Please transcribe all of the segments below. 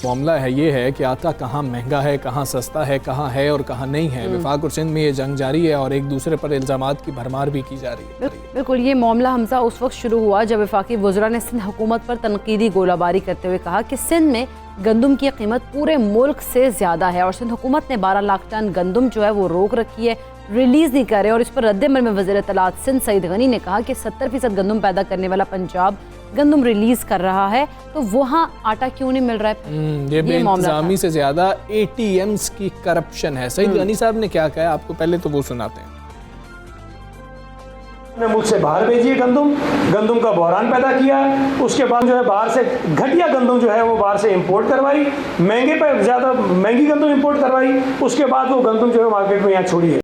मामला है ये है कि आटा कहाँ महंगा है, कहाँ सस्ता है, कहाँ है और कहाँ नहीं है। वफाक और सिंध में ये जंग जारी है और एक दूसरे पर इल्ज़ामात की भरमार भी की जा रही है। बिल्कुल, ये मामला हमजा उस वक्त शुरू हुआ जब वफाकी वज़रा ने सिंध हुकूमत पर तनकीदी गोलाबारी करते हुए कहा कि सिंध में गंदम की कीमत पूरे मुल्क से ज़्यादा है और सिंध हुकूमत ने 12 लाख टन गंदम जो है वो रोक रखी है, रिलीज़ नहीं कर रहे। और इस पर रद्द-ए-अमल में वज़ीर इत्तलात सिंध सईद गनी ने कहा कि 70% गंदम पैदा करने वाला पंजाब गंदम रिलीज़ कर रहा है, तो वहाँ आटा क्यों नहीं मिल रहा है? ये बेइंतज़ामी से ज़्यादा ATMs की करप्शन है। सईद गनी साहब ने क्या कहा, आपको पहले तो वो सुनाते हैं। ने मुझसे बाहर भेजी है गंदम का बहरान पैदा किया, उसके बाद जो है बाहर से घटिया गंदम जो है वो बाहर से इंपोर्ट करवाई, महंगे पे ज़्यादा महंगी गंदम इंपोर्ट करवाई, उसके बाद वो गंदम जो है मार्केट में यहाँ छोड़ी है।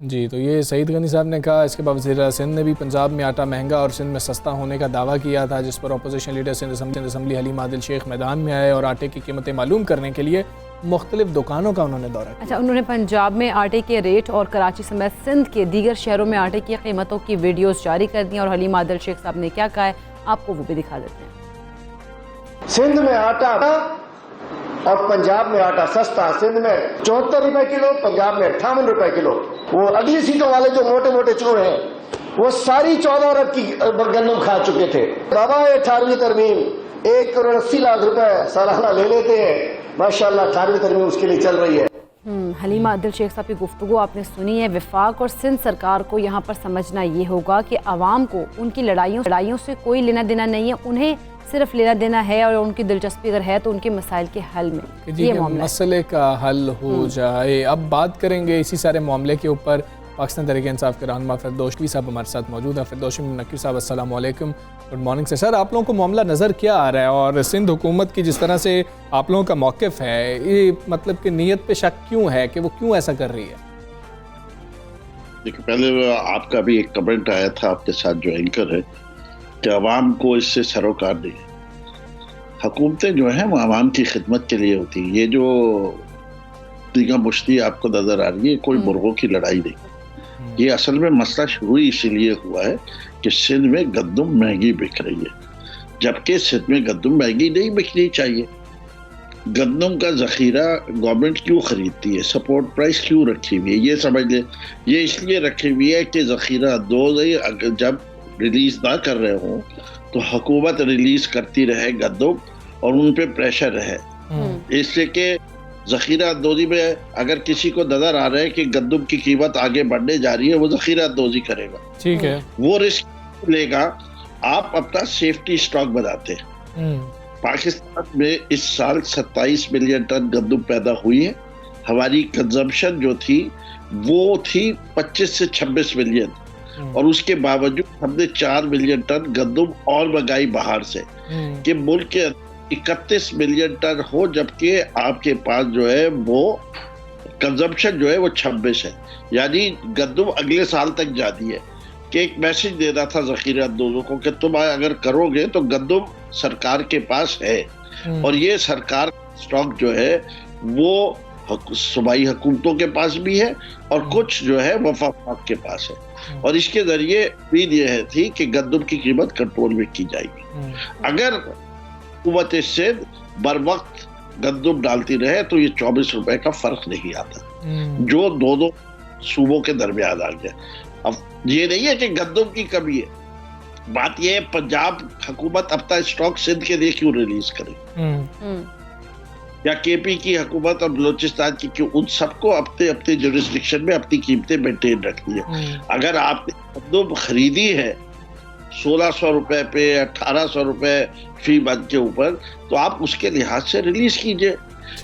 जी, तो ये सईद गनी साहब ने कहा। इसके बाद वज़ीर सिंध ने भी पंजाब में आटा महंगा और सिंध में सस्ता होने का दावा किया था, जिस पर opposition leader Sindh assembly Haleem Adil Sheikh मैदान में आए और आटे की कीमतें मालूम करने के लिए मुख्तलिफ दुकानों का उन्होंने दौरा किया। अच्छा, उन्होंने पंजाब में आटे के रेट और कराची समेत सिंध के दीगर शहरों में आटे की कीमतों की वीडियोस जारी कर दी और हलीम आदिल शेख साहब ने क्या कहा है आपको वो भी दिखा देते हैं। सिंध में आटा और पंजाब में आटा सस्ता, सिंध में 74 रुपए किलो, पंजाब में 58 रुपए किलो। वो अगली सीटों वाले जो मोटे मोटे चूहे हैं वो सारी 14 अरब की गंदम खा चुके थे। बाबा 18वीं तरमीम 1 करोड़ 80 लाख रुपए सालाना ले लेते हैं, माशाल्लाह 18वीं तरमीम उसके लिए चल रही है। हलीमा आदिल शेख साहब की गुफ्तगू आपने सुनी है। वफाक और सिंध सरकार को यहाँ पर समझना ये होगा कि आवाम को उनकी लड़ाइयों से कोई लेना देना नहीं है, उन्हें सिर्फ लेना देना है और उनकी दिलचस्पी अगर है तो उनके मसाइल के हल में ये मसले का हल हो जाए। अब बात करेंगे इसी सारे मामले के ऊपर। पाकिस्तान तहरीक इंसाफ के रहनुमा फिरदौशी साहब हमारे साथ मौजूद है। फिरदौशी नकवी साहब अस्सलाम वालेकुम, गुड मॉर्निंग से। सर, आप लोगों को मामला नज़र क्या आ रहा है और सिंध हुकूमत की जिस तरह से आप लोगों का मौक़िफ़ है, ये मतलब कि नीयत पे शक क्यों है कि वो क्यों ऐसा कर रही है? देखिए, पहले आपका भी एक कमेंट आया था आपके साथ जो एंकर है कि अवाम को इससे सरोकार नहीं है। हुकूमतें जो हैं वो अवाम की खिदमत के लिए होती है। ये जो दीगा मुश्ती आपको नजर आ रही है, कोई मुर्गों की लड़ाई नहीं। ये असल में मसला शुरू इसीलिए हुआ है कि सिंध में गंदम महंगी बिक रही है, जबकि सिंध में गंदम महंगी नहीं बिकनी चाहिए। गंदम का जखीरा गवर्नमेंट क्यों खरीदती है, सपोर्ट प्राइस क्यों रखी हुई है, ये समझ ले। ये इसलिए रखी हुई है कि जखीरा जब रिलीज ना कर रहे हो तो हुकूमत रिलीज करती रहे गंदम और उन पे प्रेशर रहे। इसलिए कि जखीरा अंदोजी में अगर किसी को नजर आ रहा है कि गंदम की कीमत आगे बढ़ने जा रही है, वो जखीरा अंदोजी करेगा, ठीक है, वो रिस्क लेगा। आप अपना सेफ्टी स्टॉक बनाते हैं। पाकिस्तान में इस साल 27 मिलियन टन गंदम पैदा हुई है। हमारी कंजम्पशन जो थी वो थी 25 से 26 मिलियन, और उसके बावजूद हमने 4 मिलियन टन गंदम और मंगाई बाहर से कि मुल्क के 31 मिलियन टन हो, जबकि आपके पास जो है वो कंजम्पशन जो है वो 26 है। यानी गंदम अगले साल तक जाती है कि एक मैसेज देना था जखीरा अंदोजों को कि तुम अगर करोगे तो गंदम सरकार के पास है, और ये सरकार स्टॉक जो है वो सूबाई हुकूमतों के पास भी है और कुछ जो है वफाक के पास है, और इसके जरिए उम्मीद ये थी कि गंदम की कीमत कंट्रोल में की जाएगी। अगर हुकूमत सिंध बर वक्त गंदम डालती रहे तो ये 24 रुपए का फर्क नहीं आता जो दो सूबों के दरमियान आ गया। अब ये नहीं है कि गंदम की कमी है, बात ये है पंजाब हुकूमत अपना स्टॉक सिंध के लिए क्यों रिलीज करे, या केपी की हुकूमत और बलोचिस्तान की क्यों, उन सबको अपने अपने जुरिस्डिक्शन में अपनी कीमतें मेंटेन रखनी है। अगर आपने गंदम खरीदी है 1600 रुपए पे, 1800 रुपए फी मंथ के ऊपर, तो आप उसके लिहाज से रिलीज कीजिए।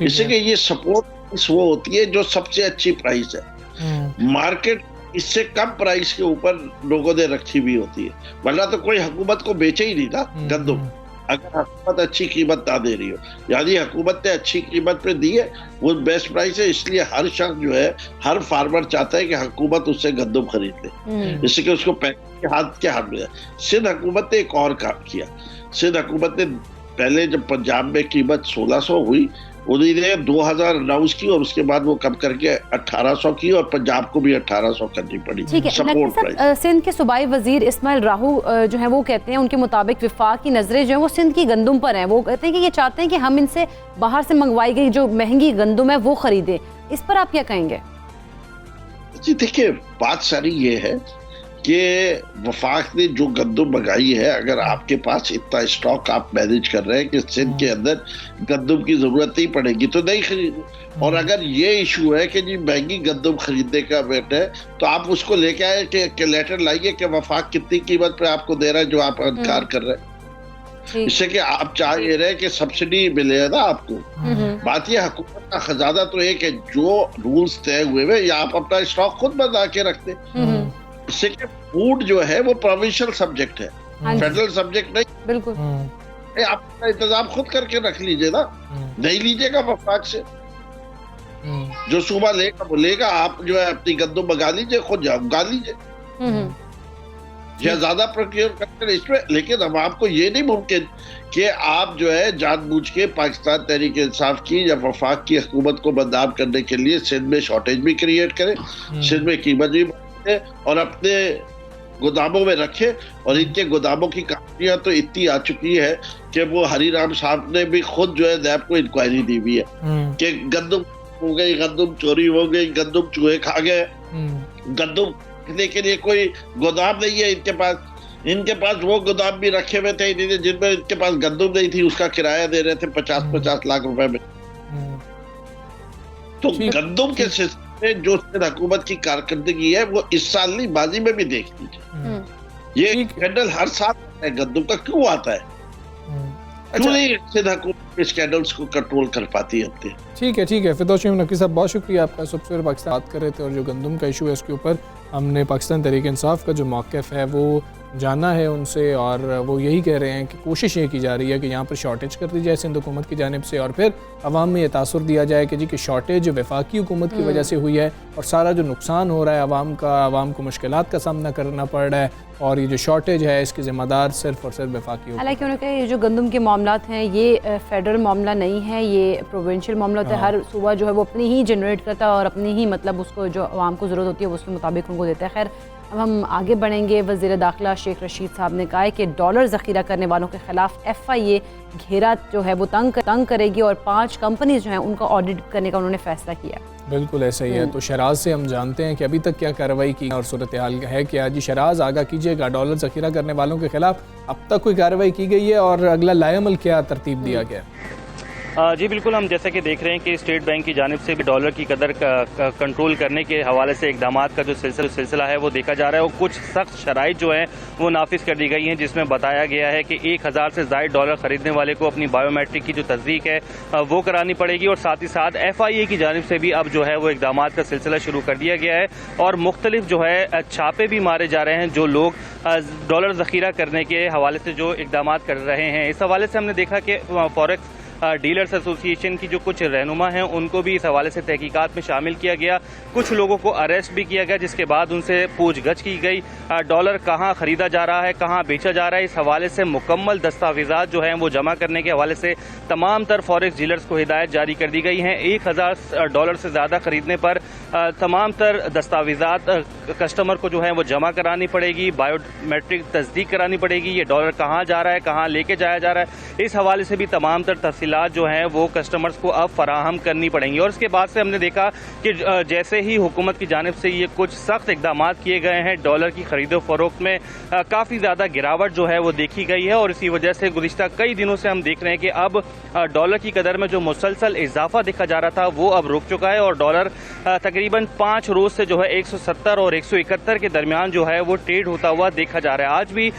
इससे कि ये सपोर्ट वो होती है जो सबसे अच्छी प्राइस है। मार्केट इससे कम प्राइस के ऊपर लोगों ने रखी हुई होती है, वरना तो कोई हुकूमत को बेचे ही नहीं ना गंदम, अगर हुकूमत अच्छी कीमत ना दे रही हो। यानी हुकूमत ने अच्छी कीमत पे दी है, वो बेस्ट प्राइस है, इसलिए हर शख्स जो है, हर फार्मर चाहता है कि हुकूमत उससे गंदम खरीद ले, जिससे कि उसको पैसे के हाथ में। सिंध हुकूमत ने एक और काम किया। सिंध हुकूमत ने पहले जब पंजाब में कीमत 1600 हुई उन्होंने 2000 अनाउंस की और उसके बाद वो कम करके 1800 की और पंजाब को भी 1800 करनी पड़ी। ठीक है, सपोर्ट प्राइस। सिंध के सूबाई वजीर इस्माइल राहू जो है वो कहते हैं, उनके मुताबिक वफाक की नजरें जो है वो सिंध की गंदम पर हैं। वो कहते हैं कि ये चाहते हैं कि हम इनसे बाहर से मंगवाई गई जो महंगी गंदम है वो खरीदें। इस पर आप क्या कहेंगे? जी देखिए, बात सारी ये है कि वफाक ने जो गंदम मंगाई है, अगर आपके पास इतना स्टॉक आप मैनेज कर रहे हैं कि सिंध के अंदर गंदम की जरूरत नहीं पड़ेगी तो नहीं खरीदो। और अगर ये इशू है कि जी महंगी गंदम खरीदने का वेट है तो आप उसको लेके आए कि लेटर लाइए कि वफाक कितनी कीमत पे आपको दे रहा है जो आप इनकार कर रहे हैं। इससे कि आप चाह ये रहे कि सब्सिडी मिले ना आपको। बात ये हुकूमत का खजाना तो एक है, जो रूल्स तय हुए हैं या आप अपना स्टॉक खुद बना के रखते। इससे कि फूड जो है वो प्रोविंशियल सब्जेक्ट है, फेडरल सब्जेक्ट नहीं। बिल्कुल, आप अपना इंतजाम खुद करके रख लीजिए ना, नहीं लीजिएगा वफाक से। जो सूबा लेगा वो लेगा, आप जो है अपनी गंदम मंगा लीजिए, खुद उगा लीजिए या ज्यादा प्रोक्योर करके इसमें। लेकिन अब आपको ये नहीं मुमकिन कि आप जो है जानबूझ के पाकिस्तान तहरीक इंसाफ की या वफाक की हुकूमत को बदनाम करने के लिए सिंध में शॉर्टेज भी क्रिएट करें, सिंध में कीमत भी और अपने गोदामों में रखे। और इनके गोदामों की कहानियां तो इतनी आ चुकी है कि वो हरीराम साहब ने भी खुद जो है नैब को इंक्वायरी दी हुई है कि गंदम हो गई, गंदम चोरी हो गई, गंदम चूहे खा गए, गंदम रखने के लिए कोई गोदाम नहीं है इनके पास। इनके पास वो गोदाम भी रखे हुए थे जिनमें इनके पास गंदम नहीं थी, उसका किराया दे रहे थे 50-50 लाख रुपए में। तो गंदम के सिलसिले में जो हुकूमत की कारकर्दगी है वो इस साल नहीं, माजी में भी देख लीजिए। ये स्कैंडल हर साल है, गंदम का क्यों आता है? क्यों नहीं सिंध हुकूमत स्कैंडल्स को कंट्रोल कर पाती है? ठीक है फिरदौस नकवी साहब, बहुत शुक्रिया आपका। सबसे पहले पाकिस्तान बात कर रहे थे और जो गंदम का इशू है उसके ऊपर हमने पाकिस्तान तहरीक इंसाफ का जो मौक़िफ़ है वो जाना है उनसे, और वो यही कह रहे हैं कि कोशिश ये की जा रही है कि यहाँ पर शॉर्टेज कर दी जाए सिंध हुकूमत की जानिब से, और फिर अवाम में ये तासुर दिया जाए कि जी कि शॉर्टेज वफाकी हुकूमत की वजह से हुई है और सारा जो नुकसान हो रहा है अवाम का, अवाम को मुश्किलात का सामना करना पड़ रहा है, और ये जो शॉर्टेज है इसकी ज़िम्मेदार सिर्फ और सिर्फ वफाकी हुकूमत। हालांकि उन्होंने कहा ये जो गंदम के मामलात हैं ये फेडरल मामला नहीं है, ये प्रोविंशियल मामला होता है। हर सूबा जो है वो अपनी ही जनरेट करता है और अपनी ही मतलब उसको जो अवाम को ज़रूरत होती है वो उसके मुताबिक उनको देता है। खैर, अब हम आगे बढ़ेंगे। वज़ीर दाखिला शेख रशीद साहब ने कहा है कि डॉलर ज़ख़ीरा करने वालों के खिलाफ FIA घेरा जो है वो तंग करेगी और 5 कंपनीज जो हैं उनका ऑडिट करने का उन्होंने फैसला किया। बिल्कुल ऐसा ही है। तो शराज से हम जानते हैं कि अभी तक क्या कार्रवाई की और सूरत हाल है क्या। जी शराज, आगाह कीजिएगा, डॉलर ज़ख़ीरा करने वालों के खिलाफ अब तक कोई कार्रवाई की गई है और अगला लाएअमल क्या तरतीब दिया गया? जी बिल्कुल, हम जैसा कि देख रहे हैं कि स्टेट बैंक की जानिब से भी डॉलर की कदर कंट्रोल करने के हवाले से इकदाम का जो सिलसिला है वो देखा जा रहा है और कुछ सख्त शराइत जो हैं वो नाफिज कर दी गई हैं, जिसमें बताया गया है कि 1000 से ज़ायद डॉलर खरीदने वाले को अपनी बायोमेट्रिक की जो तस्दीक है वो करानी पड़ेगी। और साथ ही साथ FIA की जानिब से भी अब जो है वो इकदाम का सिलसिला शुरू कर दिया गया है और मुख्तलिफ जो है छापे भी मारे जा रहे हैं जो लोग डॉलर ज़ख़ीरा करने के हवाले से जो इकदाम कर रहे हैं। इस हवाले से हमने देखा कि फॉरेक्स डीलर्स एसोसिएशन की जो कुछ रहनुमा हैं उनको भी इस हवाले से तहकीकात में शामिल किया गया। कुछ लोगों को अरेस्ट भी किया गया, जिसके बाद उनसे पूछगछ की गई। डॉलर कहाँ खरीदा जा रहा है, कहाँ बेचा जा रहा है, इस हवाले से मुकम्मल दस्तावेज़ात जो हैं वो जमा करने के हवाले से तमाम तर फॉरेक्स डीलर्स को हिदायत जारी कर दी गई हैं। 1000 डॉलर से ज़्यादा खरीदने पर तमाम तर दस्तावेज़ात कस्टमर को जो है वो जमा करानी पड़ेगी, बायोमेट्रिक तस्दीक करानी पड़ेगी, ये डॉलर कहाँ जा रहा है, कहाँ लेके जाया जा रहा है, इस हवाले से भी तमाम तर तफसीलात जो हैं वो कस्टमर्स को अब फराहम करनी पड़ेंगी। और इसके बाद से हमने देखा कि जैसे ही हुकूमत की जानिब से ये कुछ सख्त इकदाम किए गए हैं, डॉलर की खरीदो फरोख्त में काफ़ी ज़्यादा गिरावट जो है वो देखी गई है और इसी वजह से गुज़िश्ता कई दिनों से हम देख रहे हैं कि अब डॉलर की कदर में जो मुसलसल इजाफा देखा जा रहा था वो अब रुक चुका है और डॉलर तकरीबन 5 रोज़ से जो है 170 और 171 के दरमियान जो है वो ट्रेड होता हुआ देखा जा रहा है। आज भी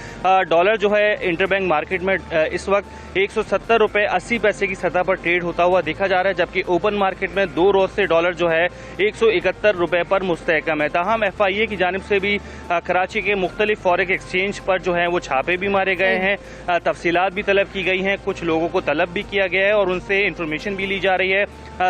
डॉलर जो है इंटरबैंक मार्केट में इस वक्त 170 रुपये 80 पैसे की सतह पर ट्रेड होता हुआ देखा जा रहा है, जबकि ओपन मार्केट में 2 रोज से डॉलर जो है 171 रुपये पर मुस्तहकम है। ताहम FIA की जानिब से भी कराची के मुख्तलिफ फॉरेक्स एक्सचेंज पर जो है वो छापे भी मारे गए हैं, तफसीलात भी तलब की गई हैं, कुछ लोगों को तलब भी किया गया है और उनसे इंफॉर्मेशन भी ली जा रही है।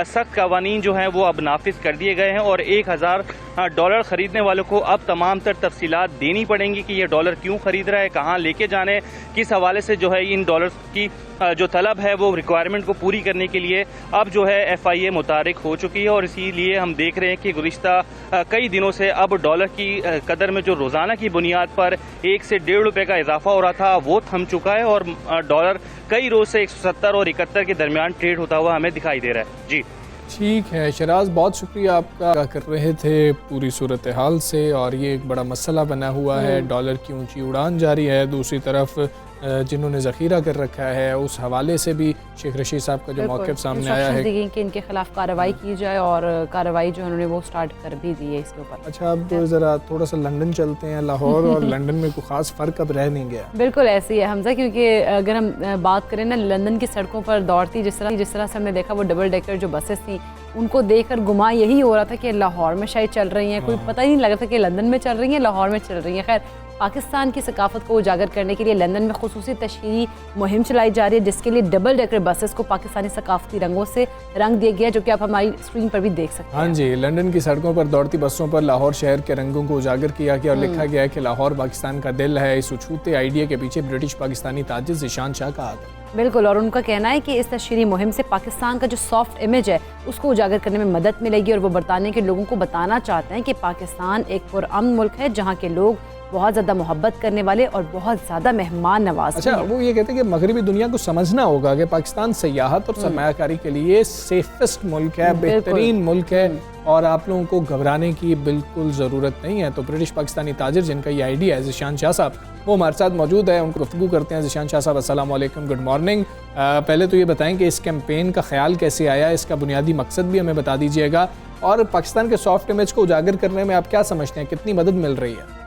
सख्त कवानीन जो हैं वो अब नाफिज कर दिए गए हैं और $1000 खरीदने वालों को अब तमाम तर तफसीलात देनी पड़ेंगी कि ये डॉलर क्यों खरीद रहा है, कहाँ लेके जाने, किस हवाले से जो है इन डॉलर्स की जो तलब है वो रिक्वायरमेंट को पूरी करने के लिए अब जो है FIA मुतारिक हो चुकी है। और इसीलिए हम देख रहे हैं कि गुज़िश्ता कई दिनों से अब डॉलर की कदर में जो रोज़ाना की बुनियाद पर 1 से ₹1.5 का इजाफा हो रहा था वो थम चुका है और डॉलर कई रोज़ से 170 और 71 के दरमियान ट्रेड होता हुआ हमें दिखाई दे रहा है। जी ठीक है शराज, बहुत शुक्रिया आपका कर रहे थे पूरी सूरत हाल से। और ये एक बड़ा मसला बना हुआ है, डॉलर की ऊंची उड़ान जारी है, दूसरी तरफ जिन्होंने ज़ख़ीरा कर रखा है उस हवाले से भी शेख रशीद साहब का जो मौक़िफ़ सामने आया है कि इनके खिलाफ कार्रवाई की जाए और कार्रवाई जो उन्होंने वो स्टार्ट कर भी दी है इसके ऊपर। अच्छा, अब ज़रा थोड़ा सा लंदन चलते हैं। लाहौर और लंदन में कोई ख़ास फ़र्क अब रह नहीं गया। बिल्कुल ऐसी है हमजा, क्योंकि अगर हम बात करें ना लंदन की सड़कों पर दौड़ती जिस तरह से हमने देखा वो डबल डेकर जो बसेस थी उनको देखकर गुमा यही हो रहा था कि लाहौर में शायद चल रही हैं, कोई पता ही नहीं लग रहा था कि लंदन में चल रही हैं लाहौर में चल रही हैं। खैर, पाकिस्तान की सकाफत को उजागर करने के लिए लंदन में खुसूसी तशहीरी मुहिम चलाई जा रही है जिसके लिए डबल डेकर बसेस को पाकिस्तानी सकाफती रंगों से रंग दिया गया, जो कि आप हमारी स्क्रीन पर भी देख सकते हैं। हाँ जी, लंदन की सड़कों पर दौड़ती बसों पर लाहौर शहर के रंगों को उजागर किया गया और लिखा गया है कि लाहौर पाकिस्तान का दिल है। इस उछूते आइडिया के पीछे ब्रिटिश पाकिस्तानी ताजिर ज़ीशान शाह का हाथ है। बिल्कुल, और उनका कहना है कि इस तशहीरी मुहिम से पाकिस्तान का जो सॉफ्ट इमेज है उसको उजागर करने में मदद मिलेगी और वो बरतानिया के लोगों को बताना चाहते हैं कि पाकिस्तान एक पुरअमन मुल्क है जहाँ के लोग बहुत ज़्यादा मोहब्बत करने वाले और बहुत ज़्यादा मेहमान नवाज। अच्छा, वो ये कहते हैं कि मगरबी दुनिया को समझना होगा कि पाकिस्तान सयाहत और सरमायाकारी के लिए सेफेस्ट मुल्क है, बेहतरीन मुल्क है और आप लोगों को घबराने की बिल्कुल ज़रूरत नहीं है। तो ब्रिटिश पाकिस्तानी ताजिर जिनका ये आइडिया है ज़ीशान शाह साहब, वो हमारे साथ मौजूद है, उनको गुफ्तगू करते हैं। ज़ीशान शाह साहब अस्सलाम वालेकुम, गुड मॉर्निंग। पहले तो ये बताएं कि इस कैंपेन का ख्याल कैसे आया, इसका बुनियादी मकसद भी हमें बता दीजिएगा और पाकिस्तान के सॉफ्ट इमेज को उजागर करने में आप क्या समझते हैं, कितनी मदद मिल रही है?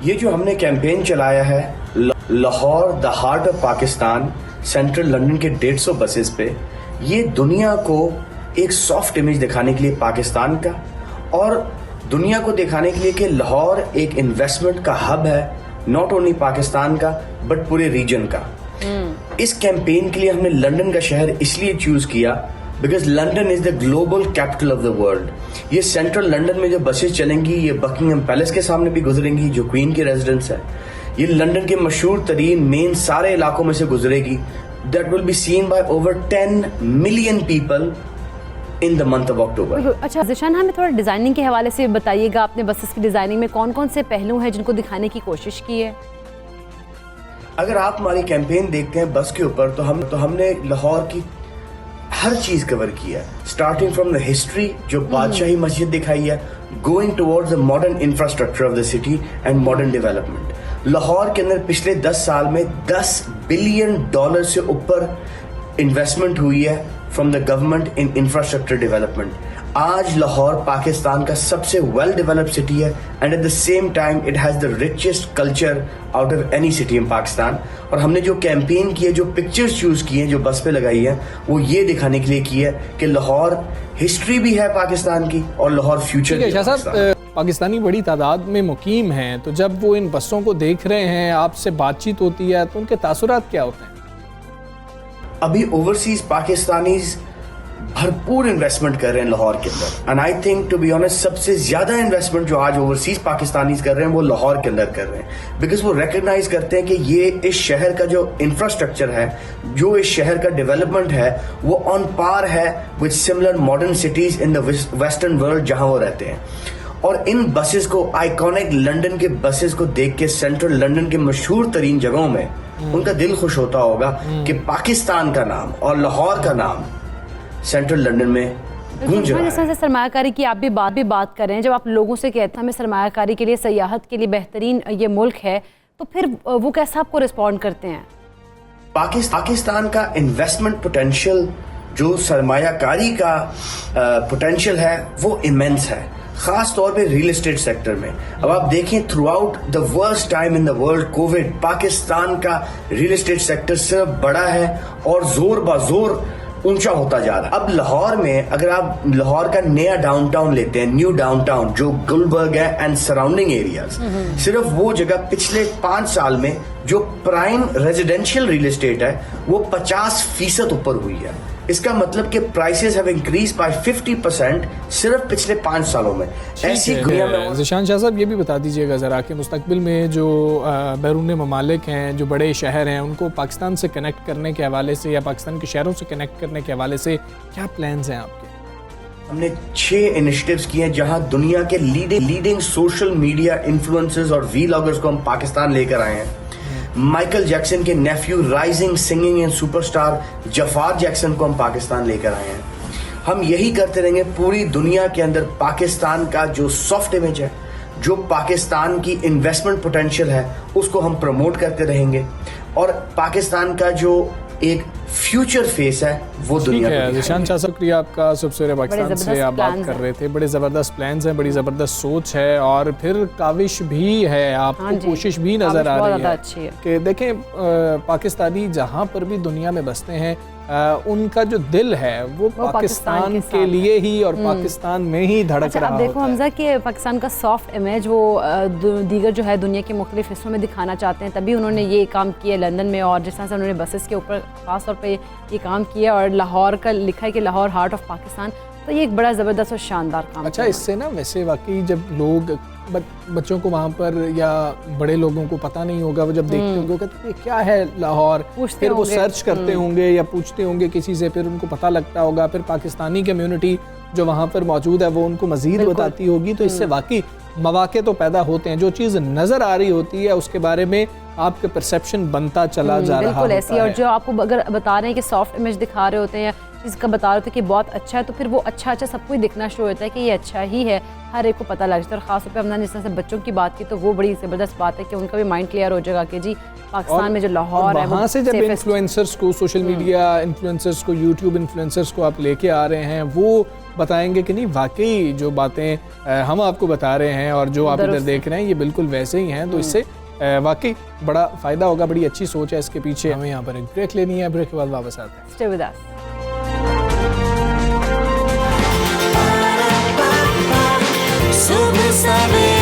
ये जो हमने कैंपेन चलाया है Lahore the heart of Pakistan central London के 150 बसेस पे, ये दुनिया को एक सॉफ्ट इमेज दिखाने के लिए पाकिस्तान का और दुनिया को दिखाने के लिए कि लाहौर एक इन्वेस्टमेंट का हब है, नॉट ओनली पाकिस्तान का बट पूरे रीजन का। इस कैंपेन के लिए हमने लंदन का शहर इसलिए चूज किया because London is the global capital of the world. ये सेंट्रल लंदन में जो बसेस चलेंगी ये बकिंगम पैलेस के सामने भी गुजरेंगी जो क्वीन की रेजिडेंस है। ये लंदन के मशहूर तरीन मेन सारे इलाकों में से गुजरेगी। That will be seen by over 10 million people in the month of October. अच्छा ज़ीशान, हमें थोड़ा डिजाइनिंग के हवाले से बताइएगा, आपने बसेस की डिजाइनिंग में कौन कौन से पहलू हैं जिनको दिखाने की कोशिश की है? अगर आप हमारी कैंपेन देखते हैं बस के ऊपर तो हमने लाहौर की हर चीज कवर किया है, स्टार्टिंग फ्रॉम द हिस्ट्री जो बादशाही मस्जिद दिखाई है, going towards the modern infrastructure of the city and modern development. Lahore के अंदर पिछले 10 साल में $10 बिलियन से ऊपर इन्वेस्टमेंट हुई है from the government in infrastructure development. आज लाहौर पाकिस्तान का सबसे वेल डेवलप्ड सिटी है and at the same time it has the richest culture out of any city in Pakistan. और हमने जो कैंपेन की है, जो पिक्चर्स चूज की हैं, जो बस पे लगाई है, वो ये दिखाने के लिए की है कि लाहौर हिस्ट्री भी है पाकिस्तान की और लाहौर फ्यूचर भी है। साहब, पाकिस्तानी बड़ी तादाद में मुकीम हैं, तो जब वो इन बसों को देख रहे हैं, आपसे बातचीत होती है, तो उनके तासुरात क्या होते हैं? अभी ओवरसीज पाकिस्तानीज भरपूर इन्वेस्टमेंट कर रहे हैं लाहौर के अंदर and I think to be honest सबसे ज्यादा इन्वेस्टमेंट जो आज ओवरसीज पाकिस्तानीज कर रहे हैं वो लाहौर के अंदर कर रहे हैं बिकॉज वो रिकग्नाइज करते हैं कि ये इस शहर का जो इंफ्रास्ट्रक्चर है, जो इस शहर का डेवलपमेंट है, वो ऑन पार है with similar modern cities in the western world जहां वो रहते हैं। और इन बसेस को, आइकॉनिक लंदन के बसेस को देख के सेंट्रल लंदन के मशहूर तरीन जगहों में उनका दिल खुश होता होगा कि पाकिस्तान का नाम और लाहौर का नाम सेंट्रल लंदन में गूंज रहा है। जिस तरह से सरमायाकारी की आप भी बात कर रहे हैं, जब आप लोगों से कहते हैं हमें सरमायाकारी के लिए, सयाहत के लिए बेहतरीन ये मुल्क है, तो फिर वो कैसे आपको रिस्पॉन्ड करते हैं? पाकिस्तान का इन्वेस्टमेंट पोटेंशियल, जो सरमायाकारी का पोटेंशियल है, वो इमेंस है, खास तौर पे रियल एस्टेट सेक्टर में। अब आप देखें through out the worst time in the world Covid, Pakistan का रियल एस्टेट सेक्टर सिर्फ बड़ा है और जोर बाजोर ऊंचा होता जा रहा है। अब लाहौर में अगर आप लाहौर का नया डाउनटाउन लेते हैं, न्यू डाउनटाउन जो गुलबर्ग है एंड सराउंडिंग एरियाज, सिर्फ वो जगह पिछले 5 साल में जो प्राइम रेजिडेंशियल रियल एस्टेट है वो 50% ऊपर हुई है। इसका मतलब कि प्राइसेस हैव इंक्रीज बाय 50% सिर्फ पिछले 5 सालों में। ऐसी दुनिया में ज़ीशान शाह साहब ये भी बता दीजिएगा ज़रा कि मुस्तकबिल में जो बैरून ममालिक हैं, जो बड़े शहर हैं, उनको पाकिस्तान से कनेक्ट करने के हवाले से या पाकिस्तान के शहरों से कनेक्ट करने के हवाले से क्या प्लान्स हैं आपके? हमने 6 इनिशिएटिव्स किए हैं जहां दुनिया के लीडिंग सोशल मीडिया इन्फ्लुएंसर्स और वीलॉगर्स को हम पाकिस्तान लेकर आए हैं। माइकल जैक्सन के nephew rising singing and superstar Jaafar Jackson को हम पाकिस्तान लेकर आए हैं। हम यही करते रहेंगे। पूरी दुनिया के अंदर पाकिस्तान का जो सॉफ्ट इमेज है, जो पाकिस्तान की इन्वेस्टमेंट पोटेंशियल है, उसको हम प्रमोट करते रहेंगे और पाकिस्तान का जो एक फ्यूचर फेस है वो दुनिया को दिखाएंगे। ज़ीशान शाह शुक्रिया आपका। सबसे पाकिस्तान से आप बात कर रहे थे। बड़े ज़बरदस्त प्लान्स हैं, बड़ी ज़बरदस्त सोच है और फिर काविश भी है, आपको कोशिश भी नज़र आ रही है कि देखें पाकिस्तानी जहाँ पर भी दुनिया में बसते हैं उनका जो दिल है वो पाकिस्तान के लिए ही और पाकिस्तान में ही धड़क रहा है। देखो हमजा कि पाकिस्तान का सॉफ्ट इमेज वो दीगर जो है दुनिया के मुख्तलिफ हिस्सों में दिखाना चाहते हैं, तभी उन्होंने ये काम किया लंदन में और जिस तरह से उन्होंने बसेस के ऊपर खास तौर पे ये काम किया और लाहौर का लिखा है कि लाहौर हार्ट ऑफ पाकिस्तान, तो ये एक बड़ा ज़बरदस्त और शानदार काम। अच्छा, इससे ना वैसे वाकई जब लोग बच्चों को वहाँ पर या बड़े लोगों को पता नहीं होगा, वो जब देखते होंगे कहते हैं क्या है लाहौर, फिर वो सर्च करते होंगे या पूछते होंगे किसी से, फिर उनको पता लगता होगा, फिर पाकिस्तानी कम्युनिटी जो वहाँ पर मौजूद है वो उनको मज़ीद बताती होगी, तो इससे वाकई मौके तो पैदा होते हैं। जो चीज़ नज़र आ रही होती है उसके बारे में आपके परसेप्शन बनता चला जा रहा है। बिल्कुल ऐसी, और जो आपको अगर बता रहे हैं कि सॉफ्ट इमेज दिखा रहे होते हैं या चीज़ का बता रहे होते हैं कि बहुत अच्छा है, तो फिर वो अच्छा सबको ही दिखना शुरू होता है कि ये अच्छा ही है, हर एक को पता लग जाता है। और ख़ासतौर पे हमने जिस तरह से बच्चों की बात की तो वो बड़ी ज़बरदस्त बात है कि उनका भी माइंड क्लियर हो जाएगा कि जी पाकिस्तान में जो लाहौर है वहाँ से जब इन्फ्लुएंसर्स को, सोशल मीडिया इन्फ्लुएंसर्स को, यूट्यूब इन्फ्लुएंसर्स को आप लेके आ रहे हैं, वो बताएंगे कि नहीं वाकई जो बातें हम आपको बता रहे हैं और जो आप इधर देख रहे हैं ये बिल्कुल वैसे ही हैं, तो इससे वाकई बड़ा फ़ायदा होगा। बड़ी अच्छी सोच है इसके पीछे। हमें यहाँ पर एक ब्रेक लेनी है, ब्रेक के बाद वापस आते हैं। Stay with us. सुबह सवेरे